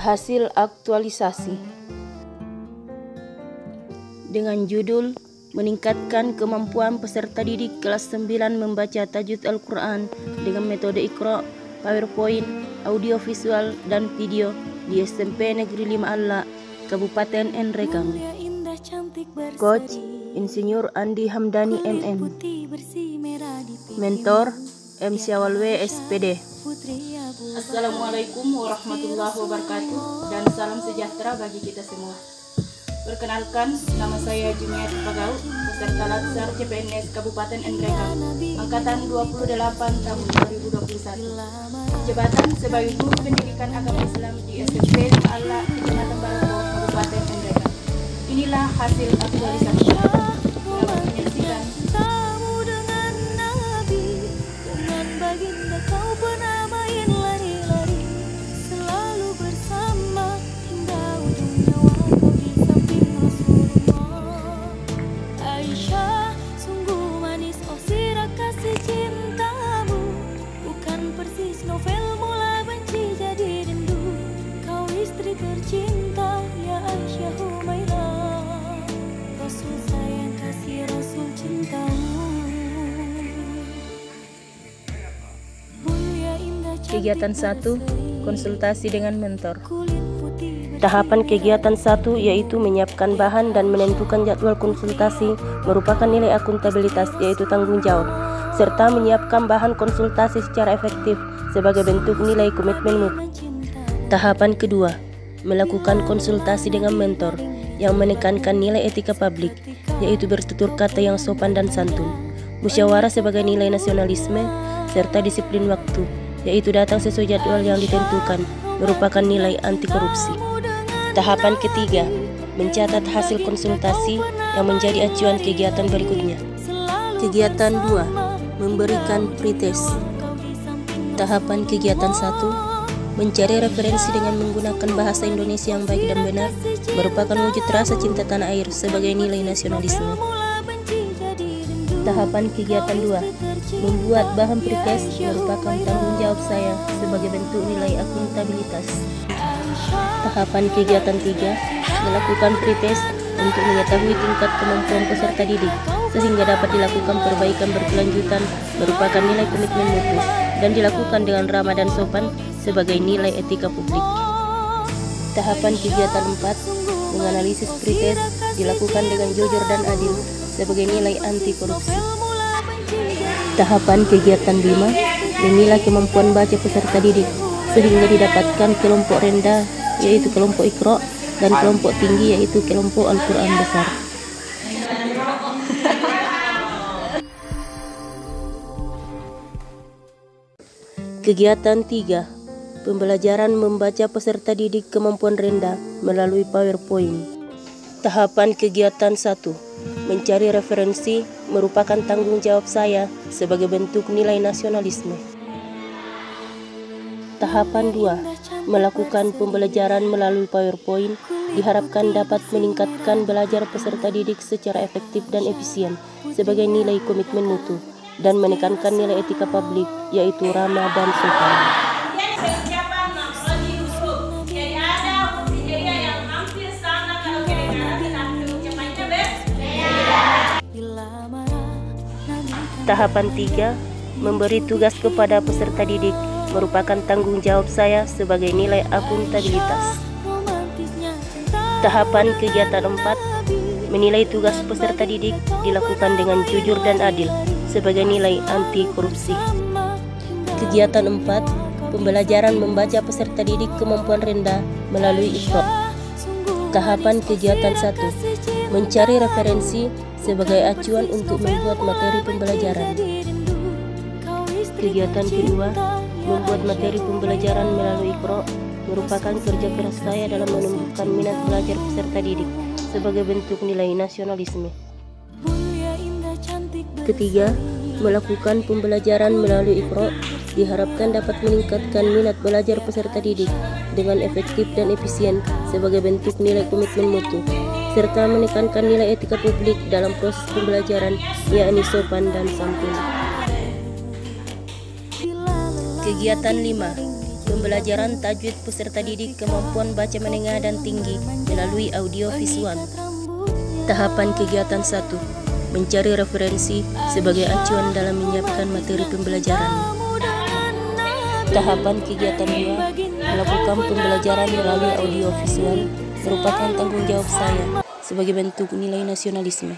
Hasil aktualisasi dengan judul meningkatkan kemampuan peserta didik kelas 9 membaca tajwid Al-Quran dengan metode Iqra, PowerPoint, audio visual, dan video di SMP Negeri 5 Alla, Kabupaten Nrekang. Coach Insinyur Andi Hamdani MM. Mentor M. Syawalwe SPD. Assalamualaikum warahmatullahi wabarakatuh dan salam sejahtera bagi kita semua. Perkenalkan, nama saya Jumiat Pagau, peserta Latsar CPNS Kabupaten Nrekang, Angkatan 28 tahun 2021. Jabatan sebagai Guru Pendidikan Agama Islam di SMP Alla, Kecamatan Barako, Kabupaten Nrekang. Inilah hasil aktualisasi. Selamat menyaksikan. Tercinta ya Aisyah Humairah, Rasul sayang kasih Rasul cintamu. Kegiatan 1, konsultasi dengan mentor. Tahapan kegiatan 1 yaitu menyiapkan bahan dan menentukan jadwal konsultasi merupakan nilai akuntabilitas yaitu tanggung jawab, serta menyiapkan bahan konsultasi secara efektif sebagai bentuk nilai komitmenmu. Tahapan kedua, melakukan konsultasi dengan mentor yang menekankan nilai etika publik, yaitu bertutur kata yang sopan dan santun, musyawarah sebagai nilai nasionalisme, serta disiplin waktu, yaitu datang sesuai jadwal yang ditentukan, merupakan nilai anti korupsi. Tahapan ketiga, mencatat hasil konsultasi yang menjadi acuan kegiatan berikutnya. Kegiatan 2, memberikan pretest. Tahapan kegiatan 1, mencari referensi dengan menggunakan bahasa Indonesia yang baik dan benar merupakan wujud rasa cinta tanah air sebagai nilai nasionalisme. Tahapan kegiatan 2, membuat bahan pretest merupakan tanggung jawab saya sebagai bentuk nilai akuntabilitas. Tahapan kegiatan 3, melakukan pretest untuk mengetahui tingkat kemampuan peserta didik sehingga dapat dilakukan perbaikan berkelanjutan merupakan nilai komitmen mutu dan dilakukan dengan ramah dan sopan sebagai nilai etika publik. Tahapan kegiatan 4, menganalisis pretest dilakukan dengan jujur dan adil sebagai nilai anti korupsi. Tahapan kegiatan 5, menilai kemampuan baca peserta didik sehingga didapatkan kelompok rendah yaitu kelompok Iqra dan kelompok tinggi yaitu kelompok Al-Quran besar. Kegiatan 3, pembelajaran membaca peserta didik kemampuan rendah melalui PowerPoint. Tahapan kegiatan 1, mencari referensi merupakan tanggung jawab saya sebagai bentuk nilai nasionalisme. Tahapan 2, melakukan pembelajaran melalui PowerPoint diharapkan dapat meningkatkan belajar peserta didik secara efektif dan efisien sebagai nilai komitmen mutu dan menekankan nilai etika publik yaitu ramah dan sopan. Tahapan 3, memberi tugas kepada peserta didik merupakan tanggung jawab saya sebagai nilai akuntabilitas. Tahapan kegiatan 4, menilai tugas peserta didik dilakukan dengan jujur dan adil sebagai nilai anti korupsi. Kegiatan 4, pembelajaran membaca peserta didik kemampuan rendah melalui Iqra. Tahapan kegiatan 1, mencari referensi sebagai acuan untuk membuat materi pembelajaran. Kegiatan kedua, membuat materi pembelajaran melalui Iqra merupakan kerja keras saya dalam menumbuhkan minat belajar peserta didik sebagai bentuk nilai nasionalisme. Ketiga, melakukan pembelajaran melalui Iqra diharapkan dapat meningkatkan minat belajar peserta didik dengan efektif dan efisien sebagai bentuk nilai komitmen mutu, serta menekankan nilai etika publik dalam proses pembelajaran yakni sopan dan santun. Kegiatan 5, pembelajaran tajwid peserta didik kemampuan baca menengah dan tinggi melalui audio visual. Tahapan kegiatan 1. Mencari referensi sebagai acuan dalam menyiapkan materi pembelajaran. Tahapan kegiatan 2. Melakukan pembelajaran melalui audio visual merupakan tanggung jawab saya sebagai bentuk nilai nasionalisme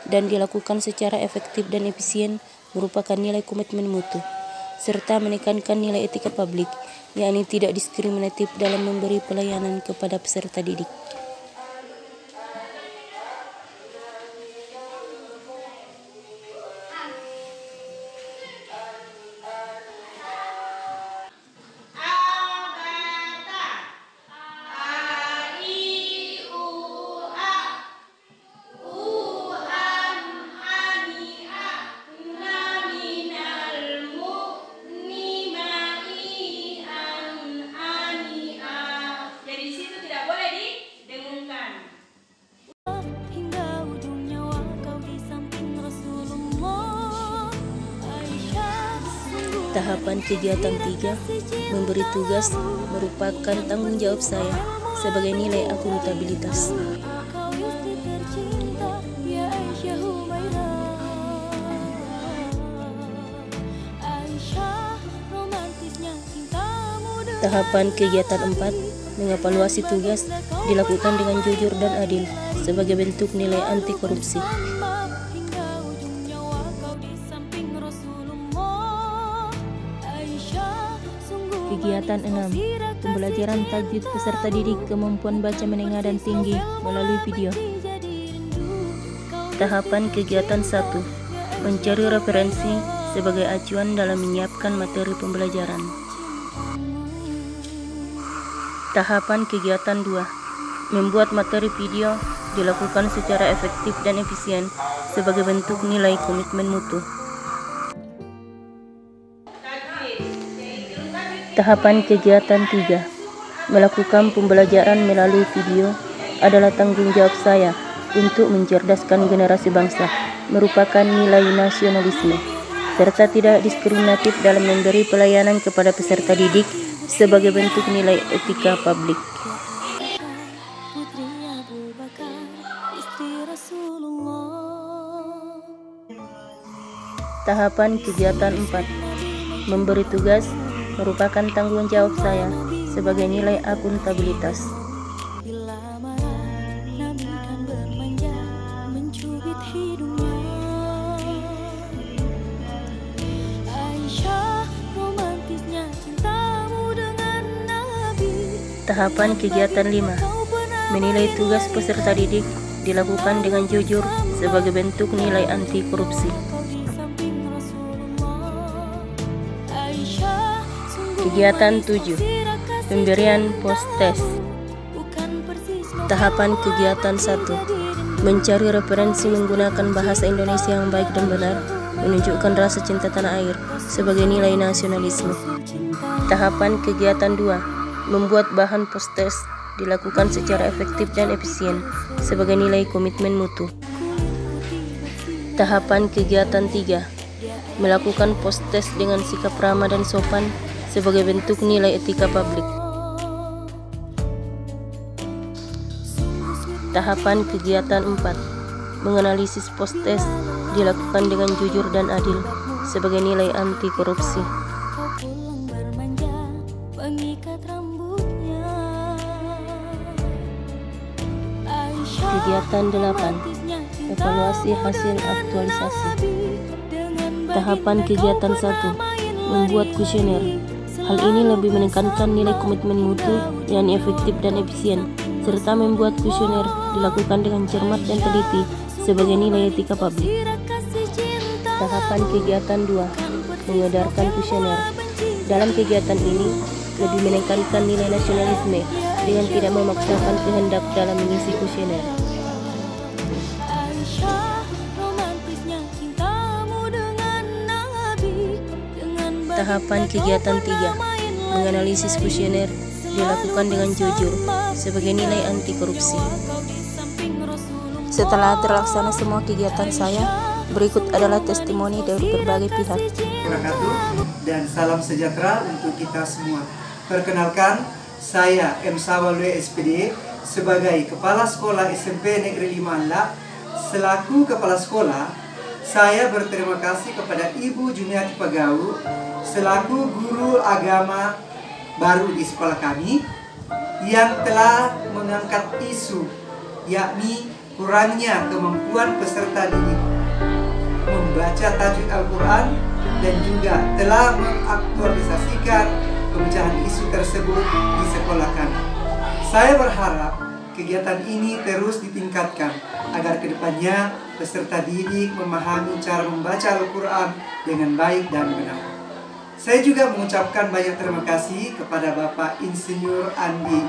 dan dilakukan secara efektif dan efisien merupakan nilai komitmen mutu serta menekankan nilai etika publik, yakni tidak diskriminatif dalam memberi pelayanan kepada peserta didik. Tahapan kegiatan 3, memberi tugas merupakan tanggung jawab saya sebagai nilai akuntabilitas. Tahapan kegiatan 4, mengevaluasi tugas dilakukan dengan jujur dan adil sebagai bentuk nilai anti korupsi. Kegiatan 6, pembelajaran tajwid peserta didik kemampuan baca menengah dan tinggi melalui video. Tahapan kegiatan 1, mencari referensi sebagai acuan dalam menyiapkan materi pembelajaran. Tahapan kegiatan 2, membuat materi video dilakukan secara efektif dan efisien sebagai bentuk nilai komitmen mutu. Tahapan kegiatan 3, melakukan pembelajaran melalui video adalah tanggung jawab saya untuk mencerdaskan generasi bangsa, merupakan nilai nasionalisme, serta tidak diskriminatif dalam memberi pelayanan kepada peserta didik sebagai bentuk nilai etika publik. Tahapan kegiatan 4, memberi tugas merupakan tanggung jawab saya sebagai nilai akuntabilitas. Tahapan kegiatan 5, menilai tugas peserta didik dilakukan dengan jujur sebagai bentuk nilai anti korupsi. Kegiatan 7, pemberian post-test. Tahapan kegiatan 1, mencari referensi menggunakan bahasa Indonesia yang baik dan benar, menunjukkan rasa cinta tanah air sebagai nilai nasionalisme. Tahapan kegiatan 2, membuat bahan post-test dilakukan secara efektif dan efisien sebagai nilai komitmen mutu. Tahapan kegiatan 3, melakukan post-test dengan sikap ramah dan sopan sebagai bentuk nilai etika publik. Tahapan kegiatan 4, menganalisis post-test dilakukan dengan jujur dan adil sebagai nilai anti korupsi. Kegiatan 8, evaluasi hasil aktualisasi. Tahapan kegiatan 1, membuat kuesioner. Hal ini lebih menekankan nilai komitmen mutu yang efektif dan efisien, serta membuat kuesioner dilakukan dengan cermat dan teliti sebagai nilai etika publik. Tahapan kegiatan 2, mengedarkan kuesioner. Dalam kegiatan ini, lebih menekankan nilai nasionalisme dengan tidak memaksakan kehendak dalam mengisi kuesioner. Tahapan kegiatan 3, menganalisis kuesioner dilakukan dengan jujur sebagai nilai anti korupsi. Setelah terlaksana semua kegiatan saya, berikut adalah testimoni dari berbagai pihak. Dan salam sejahtera untuk kita semua. Perkenalkan, saya M. Sawalwe SPD sebagai Kepala Sekolah SMP Negeri 5 Anlak. Selaku Kepala Sekolah, saya berterima kasih kepada Ibu Jumiati Pagau selaku guru agama baru di sekolah kami yang telah mengangkat isu yakni kurangnya kemampuan peserta didik membaca tajwid Al-Quran dan juga telah mengaktualisasikan pemecahan isu tersebut di sekolah kami. Saya berharap kegiatan ini terus ditingkatkan agar kedepannya peserta didik memahami cara membaca Al-Quran dengan baik dan benar. Saya juga mengucapkan banyak terima kasih kepada Bapak Insinyur Andi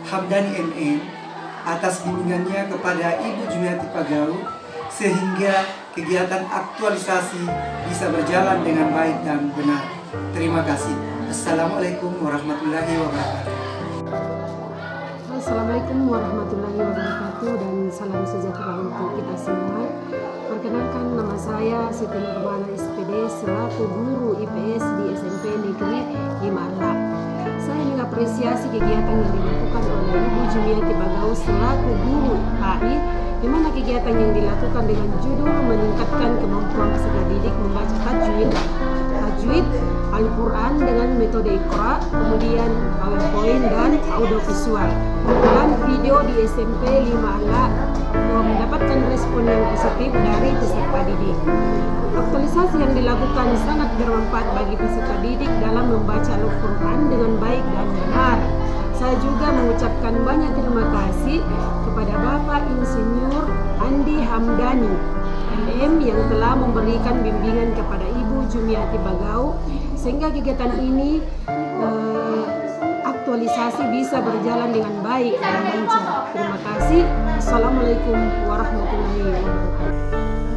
Hamdani MM atas bimbingannya kepada Ibu Jumiati Pagau sehingga kegiatan aktualisasi bisa berjalan dengan baik dan benar. Terima kasih. Assalamualaikum warahmatullahi wabarakatuh. Assalamualaikum warahmatullahi wabarakatuh dan salam sejahtera untuk kita semua. Perkenalkan, nama saya Siti Nurmala SPD selaku guru IPS di SMP Negeri 5 Anlak. Saya mengapresiasi kegiatan yang dilakukan oleh Ibu Jumiati Pagau selaku guru AI, di mana kegiatan yang dilakukan dengan judul meningkatkan kemampuan peserta didik membaca tajwid Al-Quran dengan metode Iqra, kemudian PowerPoint dan audiovisual. Dan video di SMP 5 Anlak mendapatkan respon yang positif dari peserta didik. Aktualisasi yang dilakukan sangat bermanfaat bagi peserta didik dalam membaca Al-Quran dengan baik dan benar. Saya juga mengucapkan banyak terima kasih kepada Bapak Insinyur Andi Hamdani MM yang telah memberikan bimbingan kepada Ibu Jumiati Pagau sehingga kegiatan ini aktualisasi bisa berjalan dengan baik dan lancar. Terima kasih. Assalamualaikum warahmatullahi wabarakatuh.